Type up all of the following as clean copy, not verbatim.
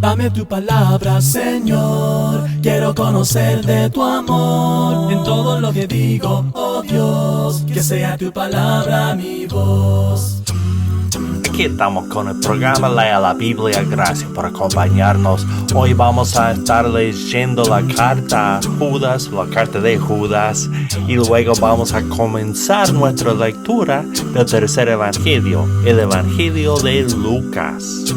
Dame tu palabra, Señor. Quiero conocer de tu amor en todo lo que digo, oh Dios. Que sea tu palabra mi voz. Aquí estamos con el programa Lea la Biblia. Gracias por acompañarnos. Hoy vamos a estar leyendo la carta a Judas, la carta de Judas, y luego vamos a comenzar nuestra lectura del tercer evangelio, el evangelio de Lucas.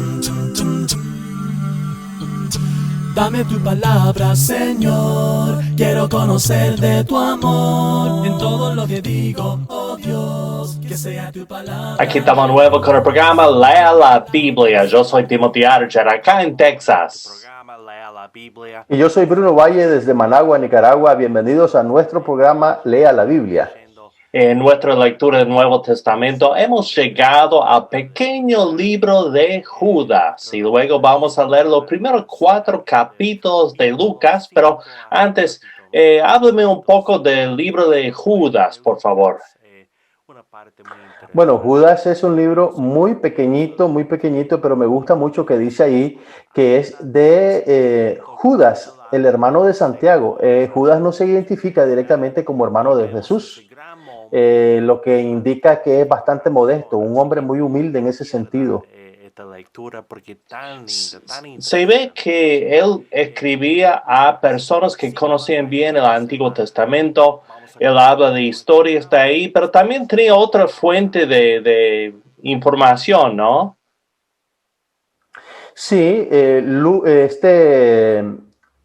Dame tu palabra, Señor. Quiero conocer de tu amor en todo lo que digo, oh Dios. Que sea tu palabra. Aquí estamos nuevo con el programa Lea la Biblia. Yo soy Timothy Archer, acá en Texas. Lea la Biblia. Y yo soy Bruno Valle desde Managua, Nicaragua. Bienvenidos a nuestro programa Lea la Biblia. En nuestra lectura del Nuevo Testamento hemos llegado al pequeño libro de Judas y luego vamos a leer los primeros 4 capítulos de Lucas, pero antes, hábleme un poco del libro de Judas, por favor. Bueno, Judas es un libro muy pequeñito, pero me gusta mucho que dice ahí que es de Judas, el hermano de Santiago. Judas no se identifica directamente como hermano de Jesús. Lo que indica que es bastante modesto, un hombre muy humilde en ese sentido. Se ve que él escribía a personas que conocían bien el Antiguo Testamento. Él habla de historias de ahí, pero también tenía otra fuente de información, ¿no? Sí,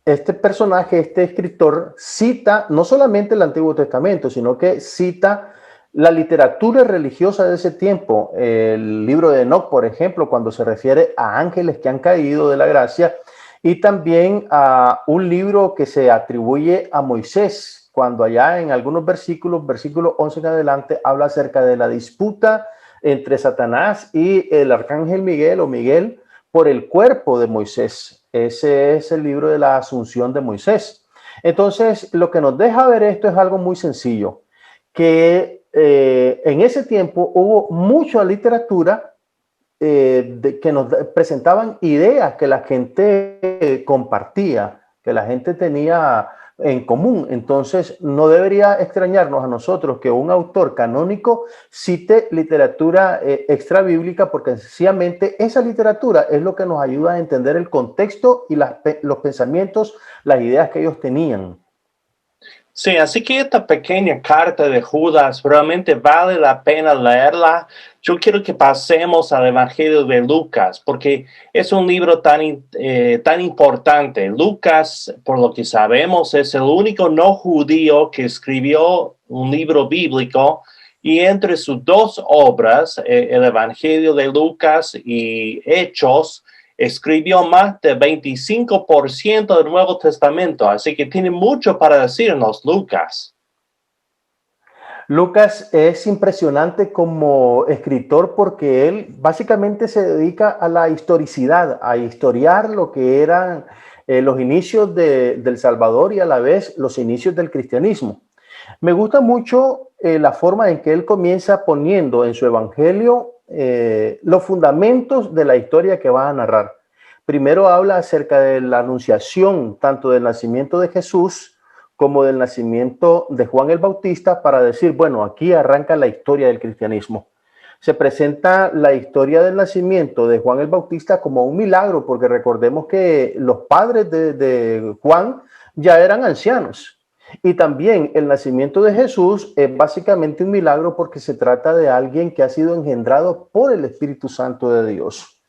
este personaje, este escritor, cita no solamente el Antiguo Testamento, sino que cita la literatura religiosa de ese tiempo. El libro de Enoc, por ejemplo, cuando se refiere a ángeles que han caído de la gracia, y también a un libro que se atribuye a Moisés, cuando allá en algunos versículo 11 en adelante, habla acerca de la disputa entre Satanás y el arcángel Miguel o Miguel por el cuerpo de Moisés. Ese es el libro de la Asunción de Moisés. Entonces, lo que nos deja ver esto es algo muy sencillo, que en ese tiempo hubo mucha literatura que nos presentaban ideas que la gente compartía, que la gente tenía en común. Entonces, no debería extrañarnos a nosotros que un autor canónico cite literatura extrabíblica, porque sencillamente esa literatura es lo que nos ayuda a entender el contexto y los pensamientos, las ideas que ellos tenían. Sí, así que esta pequeña carta de Judas realmente vale la pena leerla. Yo quiero que pasemos al Evangelio de Lucas, porque es un libro tan importante. Lucas, por lo que sabemos, es el único no judío que escribió un libro bíblico, y entre sus 2 obras, el Evangelio de Lucas y Hechos, escribió más del 25% del Nuevo Testamento, así que tiene mucho para decirnos Lucas. Lucas es impresionante como escritor porque él básicamente se dedica a la historicidad, a historiar lo que eran los inicios del Salvador y a la vez los inicios del cristianismo. Me gusta mucho la forma en que él comienza poniendo en su evangelio los fundamentos de la historia que va a narrar. Primero habla acerca de la anunciación tanto del nacimiento de Jesús como del nacimiento de Juan el Bautista, para decir, bueno, aquí arranca la historia del cristianismo. Se presenta la historia del nacimiento de Juan el Bautista como un milagro, porque recordemos que los padres de Juan ya eran ancianos. Y también el nacimiento de Jesús es básicamente un milagro porque se trata de alguien que ha sido engendrado por el Espíritu Santo de Dios.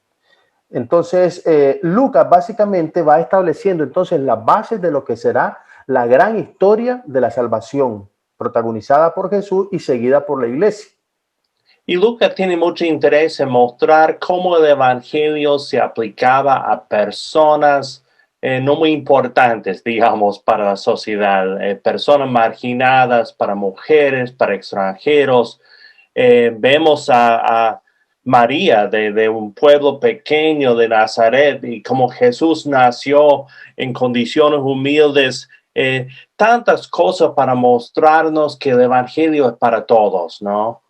Entonces, Lucas básicamente va estableciendo entonces las bases de lo que será la gran historia de la salvación, protagonizada por Jesús y seguida por la iglesia. Y Lucas tiene mucho interés en mostrar cómo el evangelio se aplicaba a personas no muy importantes, digamos, para la sociedad, personas marginadas, para mujeres, para extranjeros. Vemos a María de un pueblo pequeño de Nazaret y cómo Jesús nació en condiciones humildes. Tantas cosas para mostrarnos que el evangelio es para todos, ¿no?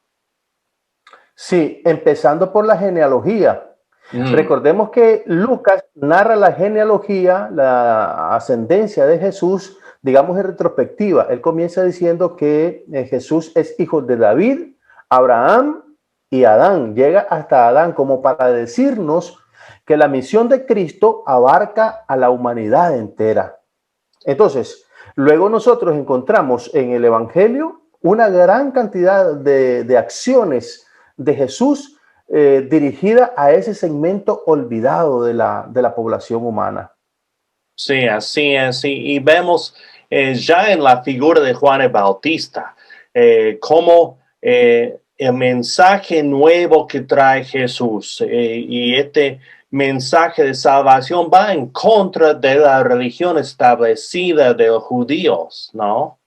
Sí, empezando por la genealogía. Recordemos que Lucas narra la genealogía, la ascendencia de Jesús, digamos en retrospectiva. Él comienza diciendo que Jesús es hijo de David, Abraham y Adán. Llega hasta Adán como para decirnos que la misión de Cristo abarca a la humanidad entera. Entonces, luego nosotros encontramos en el Evangelio una gran cantidad de acciones de Jesús dirigida a ese segmento olvidado de la población humana. Sí, así es. Y vemos ya en la figura de Juan el Bautista cómo el mensaje nuevo que trae Jesús y este mensaje de salvación va en contra de la religión establecida de los judíos, ¿no?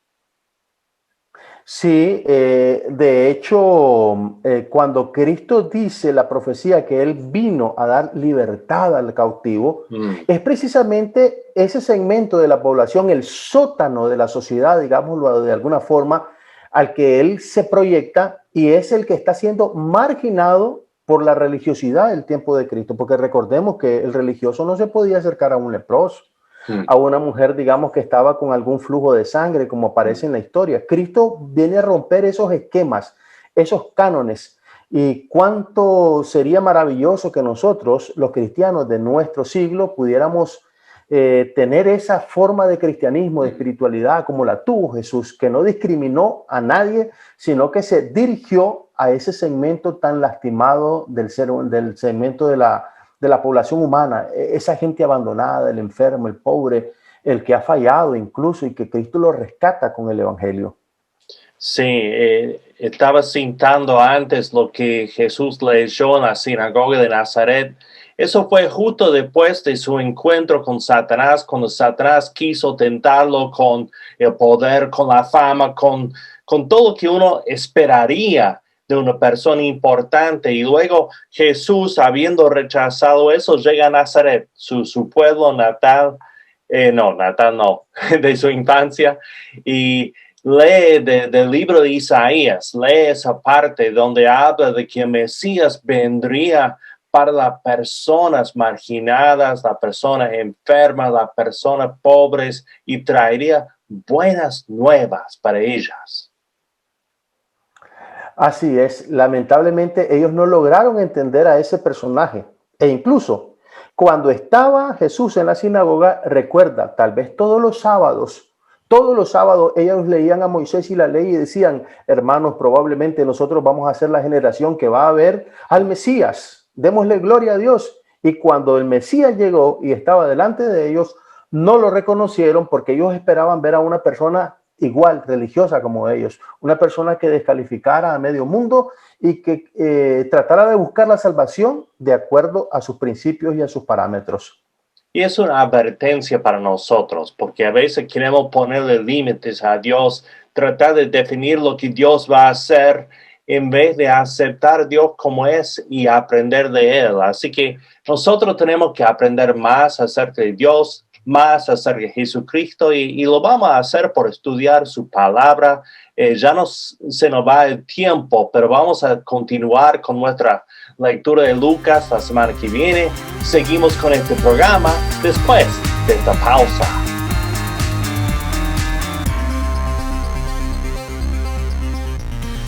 Sí, de hecho, cuando Cristo dice la profecía que Él vino a dar libertad al cautivo, es precisamente ese segmento de la población, el sótano de la sociedad, digámoslo de alguna forma, al que Él se proyecta y es el que está siendo marginado por la religiosidad del tiempo de Cristo, porque recordemos que el religioso no se podía acercar a un leproso, a una mujer, digamos, que estaba con algún flujo de sangre, como aparece en la historia. Cristo viene a romper esos esquemas, esos cánones. Y cuánto sería maravilloso que nosotros, los cristianos de nuestro siglo, pudiéramos tener esa forma de cristianismo, de espiritualidad, como la tuvo Jesús, que no discriminó a nadie, sino que se dirigió a ese segmento tan lastimado del segmento de la población humana, esa gente abandonada, el enfermo, el pobre, el que ha fallado incluso, y que Cristo lo rescata con el Evangelio. Sí, estaba citando antes lo que Jesús leyó en la sinagoga de Nazaret. Eso fue justo después de su encuentro con Satanás, cuando Satanás quiso tentarlo con el poder, con la fama, con todo lo que uno esperaría de una persona importante. Y luego Jesús, habiendo rechazado eso, llega a Nazaret, su pueblo natal, de su infancia, y lee del libro de Isaías, lee esa parte donde habla de que el Mesías vendría para las personas marginadas, las personas enfermas, las personas pobres, y traería buenas nuevas para ellas. Así es, lamentablemente ellos no lograron entender a ese personaje. E incluso cuando estaba Jesús en la sinagoga, recuerda, tal vez todos los sábados ellos leían a Moisés y la ley y decían: hermanos, probablemente nosotros vamos a ser la generación que va a ver al Mesías. Démosle gloria a Dios. Y cuando el Mesías llegó y estaba delante de ellos, no lo reconocieron porque ellos esperaban ver a una persona igual, religiosa como ellos, una persona que descalificara a medio mundo y que tratara de buscar la salvación de acuerdo a sus principios y a sus parámetros. Y es una advertencia para nosotros, porque a veces queremos ponerle límites a Dios, tratar de definir lo que Dios va a hacer, en vez de aceptar a Dios como es y aprender de Él. Así que nosotros tenemos que aprender más acerca de Dios, más acerca de Jesucristo, y lo vamos a hacer por estudiar su palabra. Se nos va el tiempo, pero vamos a continuar con nuestra lectura de Lucas la semana que viene. Seguimos con este programa después de esta pausa.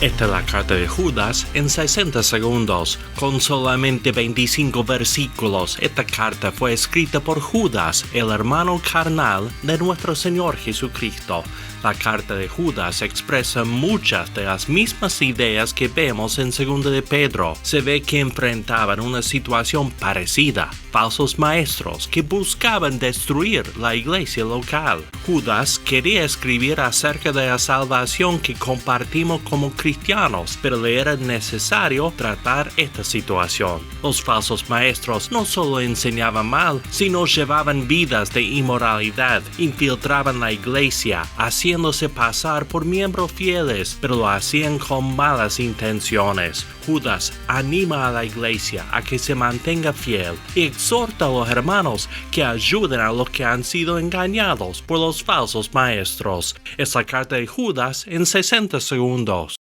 Esta es la carta de Judas en 60 segundos, con solamente 25 versículos. Esta carta fue escrita por Judas, el hermano carnal de nuestro Señor Jesucristo. La carta de Judas expresa muchas de las mismas ideas que vemos en 2 de Pedro. Se ve que enfrentaban una situación parecida, falsos maestros que buscaban destruir la iglesia local. Judas quería escribir acerca de la salvación que compartimos como cristianos, pero le era necesario tratar esta situación. Los falsos maestros no solo enseñaban mal, sino llevaban vidas de inmoralidad, infiltraban la iglesia, haciéndose pasar por miembros fieles, pero lo hacían con malas intenciones. Judas anima a la iglesia a que se mantenga fiel y exhorta a los hermanos que ayuden a los que han sido engañados por los falsos maestros. Es la carta de Judas en 60 segundos.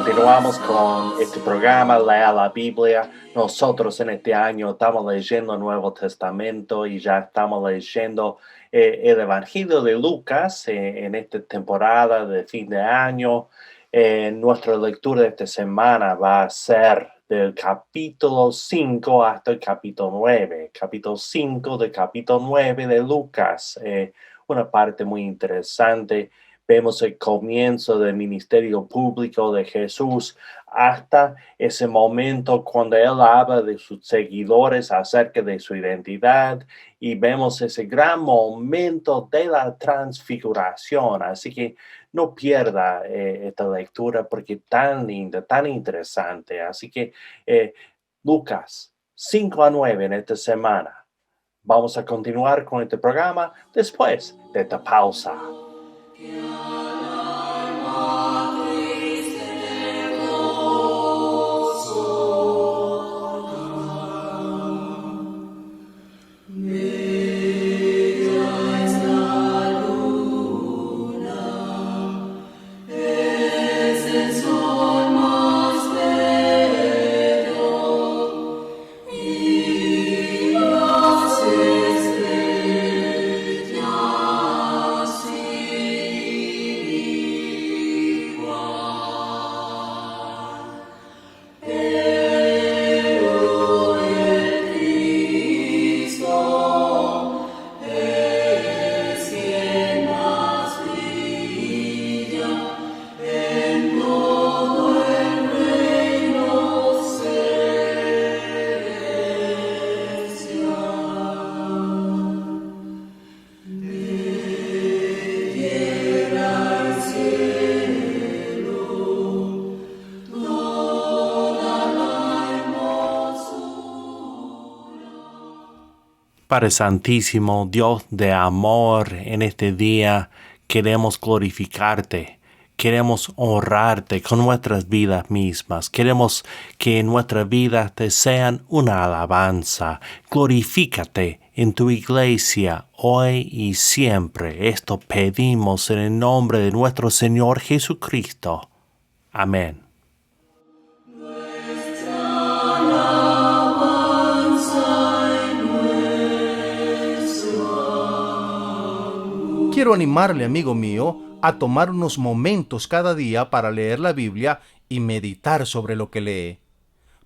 Continuamos con este programa, Lea la Biblia. Nosotros en este año estamos leyendo el Nuevo Testamento y ya estamos leyendo el Evangelio de Lucas en esta temporada de fin de año. Nuestra lectura de esta semana va a ser del capítulo 5 hasta el capítulo 9. Capítulo 5 del capítulo 9 de Lucas. Una parte muy interesante. Vemos el comienzo del ministerio público de Jesús hasta ese momento cuando Él habla de sus seguidores acerca de su identidad y vemos ese gran momento de la transfiguración. Así que no pierda esta lectura porque es tan linda, tan interesante. Así que Lucas 5 a 9 en esta semana. Vamos a continuar con este programa después de esta pausa. Padre Santísimo, Dios de amor, en este día queremos glorificarte, queremos honrarte con nuestras vidas mismas, queremos que nuestras vidas te sean una alabanza. Glorifícate en tu iglesia hoy y siempre. Esto pedimos en el nombre de nuestro Señor Jesucristo. Amén. Quiero animarle, amigo mío, a tomar unos momentos cada día para leer la Biblia y meditar sobre lo que lee.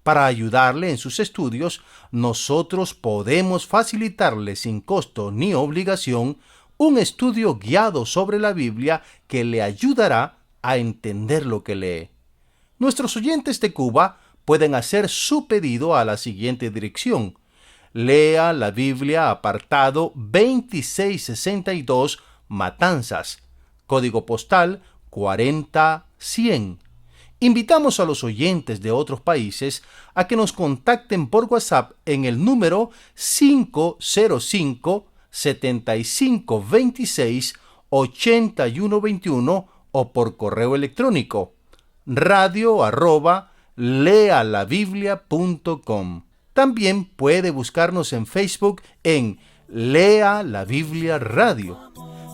Para ayudarle en sus estudios, nosotros podemos facilitarle sin costo ni obligación un estudio guiado sobre la Biblia que le ayudará a entender lo que lee. Nuestros oyentes de Cuba pueden hacer su pedido a la siguiente dirección. Lea la Biblia, apartado 2662, Matanzas, código postal 40100. Invitamos a los oyentes de otros países a que nos contacten por WhatsApp en el número 505-7526-8121 o por correo electrónico radio@lealabiblia.com. También puede buscarnos en Facebook en Lea la Biblia Radio.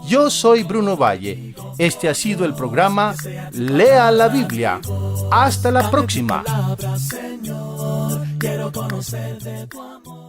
Yo soy Bruno Valle. Este ha sido el programa Lea la Biblia. Hasta la próxima. Quiero conocer de tu amor.